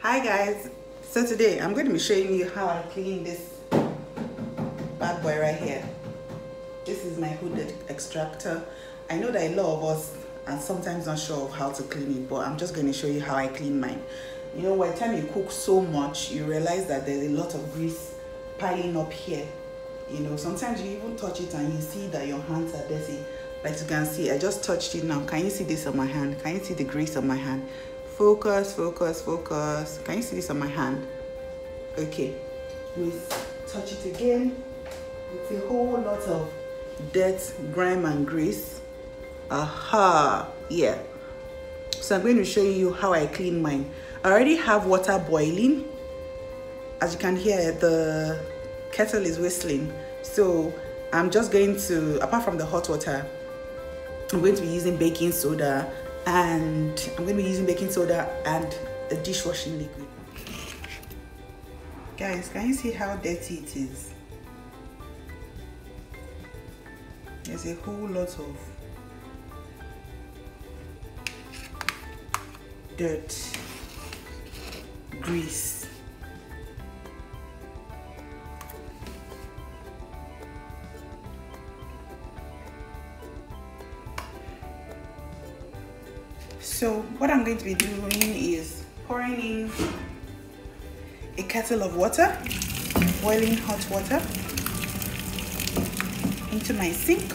Hi guys, so today I'm going to be showing you how I clean this bad boy right here. This is my hooded extractor. I know that a lot of us are sometimes not sure of how to clean it, but I'm just going to show you how I clean mine. You know, by the time you cook so much, you realize that there's a lot of grease piling up here. You know, sometimes you even touch it and you see that your hands are dirty. Like you can see, I just touched it now. Can you see this on my hand? Can you see the grease on my hand? Focus, focus, focus. Can you see this on my hand? Okay. We touch it again. It's a whole lot of dirt, grime, and grease. Aha! Yeah. So I'm going to show you how I clean mine. I already have water boiling. As you can hear, the kettle is whistling. So I'm just going to, apart from the hot water, I'm going to be using baking soda, and I'm going to be using baking soda and a dishwashing liquid. Guys, can you see how dirty it is? There's a whole lot of dirt, grease. So what I'm going to be doing is pouring in a kettle of water, boiling hot water, into my sink.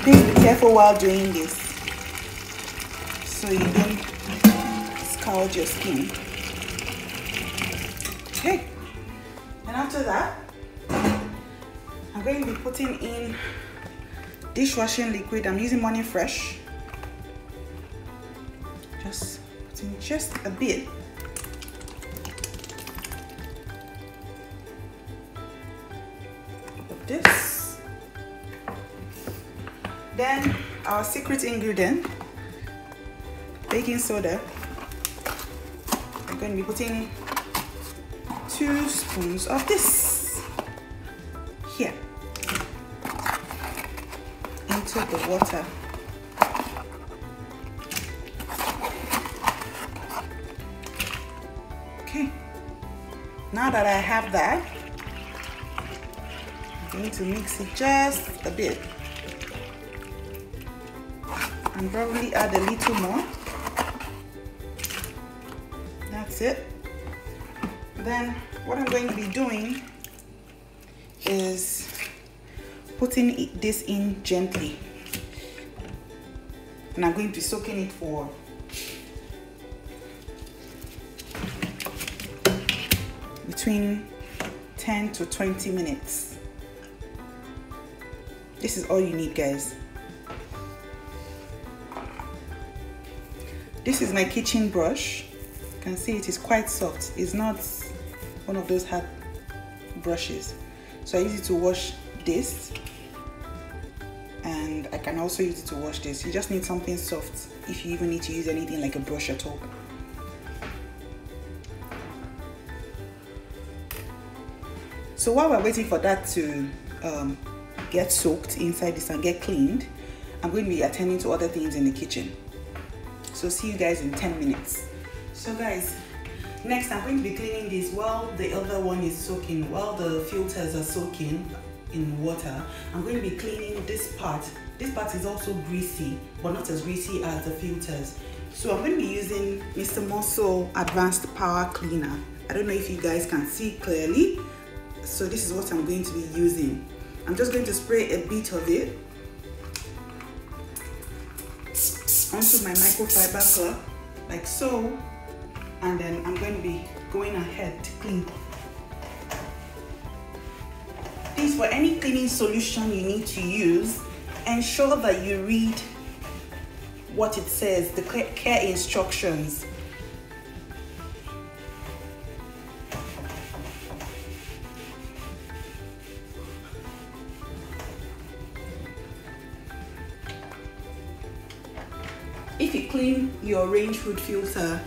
Please be careful while doing this so you don't scald your skin. Okay. And after that, I'm going to be putting in dishwashing liquid. I'm using Morning Fresh. Just putting just a bit. Of this. Then our secret ingredient, baking soda. I'm going to be putting 2 spoons of this here into the water. Okay, now that I have that, I'm going to mix it just a bit and probably add a little more. That's it. Then what I'm going to be doing is putting this in gently, and I'm going to be soaking it for between 10 to 20 minutes. This is all you need, guys. This is my kitchen brush. You can see it is quite soft. It's not one of those hard brushes, so I use it to wash this, and I can also use it to wash this. You just need something soft if you even need to use anything like a brush at all. So while we're waiting for that to get soaked inside this and get cleaned, I'm going to be attending to other things in the kitchen. So see you guys in 10 minutes. So guys, next, I'm going to be cleaning this while the other one is soaking, while the filters are soaking in water. I'm going to be cleaning this part. This part is also greasy, but not as greasy as the filters. So I'm going to be using Mr. Muscle Advanced Power Cleaner. I don't know if you guys can see clearly. So this is what I'm going to be using. I'm just going to spray a bit of it onto my microfiber cloth, like so. And then I'm going to be going ahead to clean. Please, for any cleaning solution you need to use, ensure that you read what it says, the care instructions. If you clean your range hood filter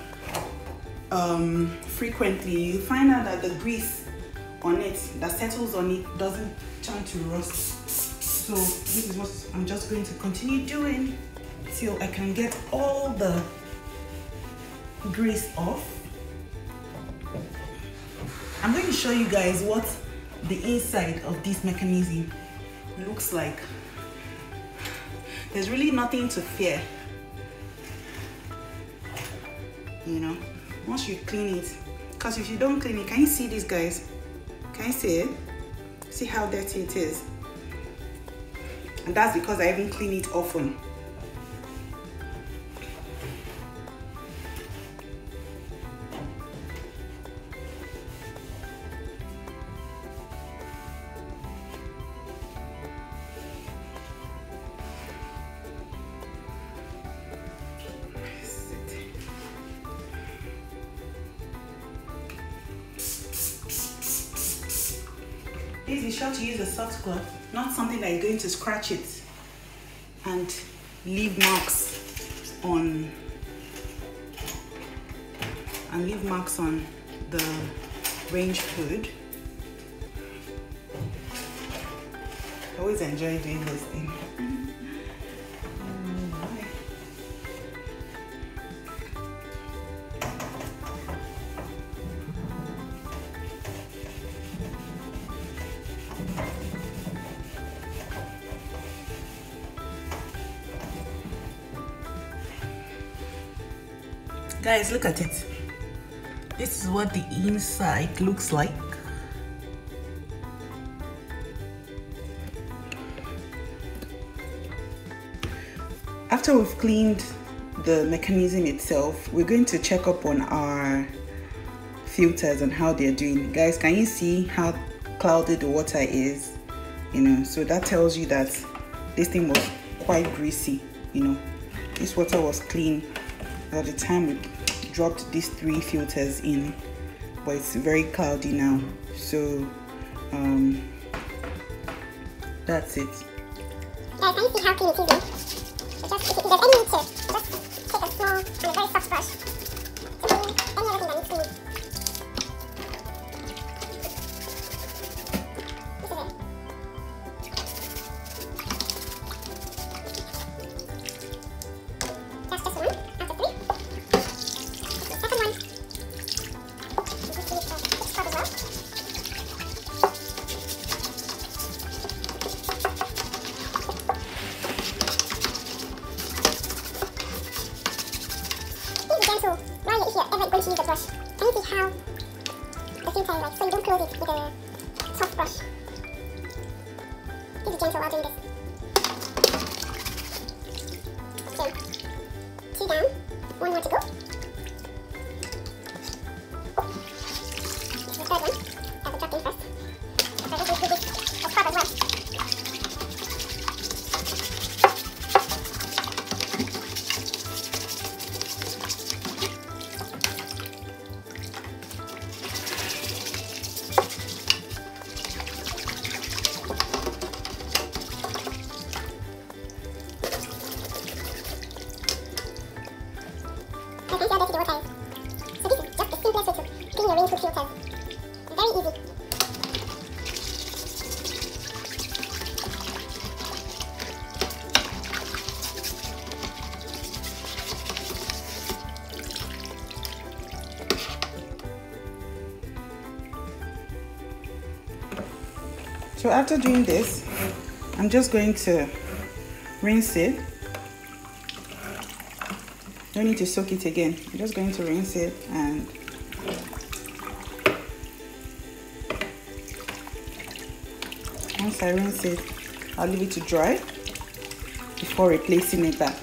frequently, you find out that the grease on it that settles on it doesn't turn to rust. So this is what I'm just going to continue doing till I can get all the grease off. I'm going to show you guys what the inside of this mechanism looks like. There's really nothing to fear, you know, once you clean it. Because if you don't clean it, can you see this, guys? Can you see it? See how dirty it is? And that's because I haven't cleaned it often. Please be sure to use a soft cloth, not something that is going to scratch it and leave marks on the range hood. I always enjoy doing this thing. Guys, look at it. This is what the inside looks like. After we've cleaned the mechanism itself, we're going to check up on our filters and how they're doing. Guys, can you see how cloudy the water is? You know, so that tells you that this thing was quite greasy. You know, this water was clean at the time we dropped these 3 filters in, but it's very cloudy now. So that's it. Guys, can you see how clean it is? So just, if there's any need to, just take a small and a very soft brush to clean any other thing that needs cleaning. This is it. That's just one out of 3. The second one. This is the scrub as well. Gentle while you're here, ever going to use a brush. Can you see how the filter is like, so you don't close it with a soft brush. Be gentle while doing this. So, 2 down, 1 more to go. This is the third one that we dropped in first. So this will do this a scrub as well. I can see how dirty the water is. So this is just the simplest way to clean your RANGEHOOD filters. Very easy. So after doing this, I'm just going to rinse it. Don't need to soak it again. I'm just going to rinse it, and once I rinse it, I'll leave it to dry before replacing it back.